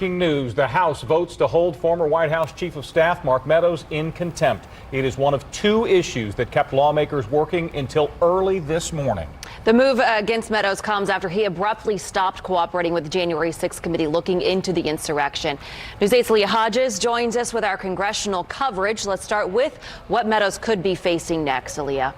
Breaking news, the House votes to hold former White House Chief of Staff Mark Meadows in contempt. It is one of two issues that kept lawmakers working until early this morning. The move against Meadows comes after he abruptly stopped cooperating with the January 6th committee looking into the insurrection. News 8's Leah Hodges joins us with our congressional coverage. Let's start with what Meadows could be facing next, Leah.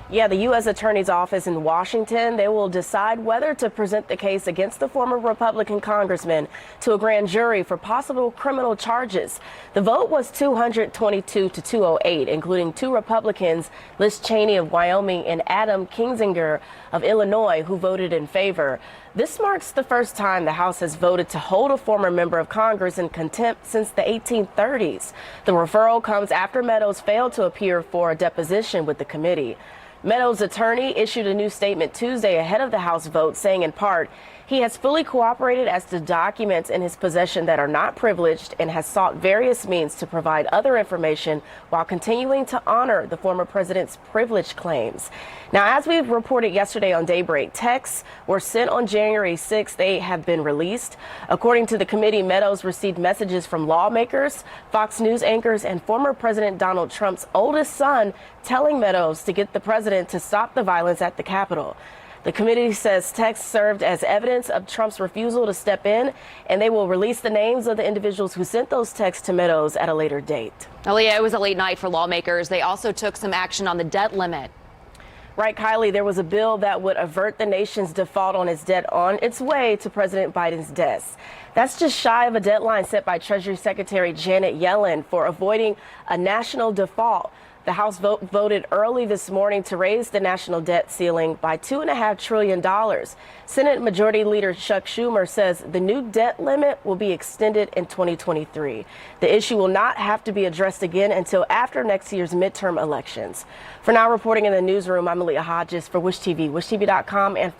Yeah, the U.S. Attorney's Office in Washington, they will decide whether to present the case against the former Republican congressman to a grand jury for possible criminal charges. The vote was 222 to 208, including two Republicans, Liz Cheney of Wyoming and Adam Kinzinger of Illinois, who voted in favor. This marks the first time the House has voted to hold a former member of Congress in contempt since the 1830s. The referral comes after Meadows failed to appear for a deposition with the committee. Meadows' attorney issued a new statement Tuesday ahead of the House vote, saying in part, he has fully cooperated as to documents in his possession that are not privileged and has sought various means to provide other information while continuing to honor the former president's privilege claims. Now, as we reported yesterday on Daybreak, texts were sent on January 6th. They have been released. According to the committee, Meadows received messages from lawmakers, Fox News anchors, and former President Donald Trump's oldest son telling Meadows to get the president to stop the violence at the Capitol. The committee says texts served as evidence of Trump's refusal to step in, and they will release the names of the individuals who sent those texts to Meadows at a later date. Leah, it was a late night for lawmakers. They also took some action on the debt limit. Right, Kylie, there was a bill that would avert the nation's default on its debt on its way to President Biden's desk. That's just shy of a deadline set by Treasury Secretary Janet Yellen for avoiding a national default. The House voted early this morning to raise the national debt ceiling by $2.5 trillion. Senate Majority Leader Chuck Schumer says the new debt limit will be extended in 2023. The issue will not have to be addressed again until after next year's midterm elections. For now, reporting in the newsroom, I'm Leah Hodges for WISH TV, WishTV.com, and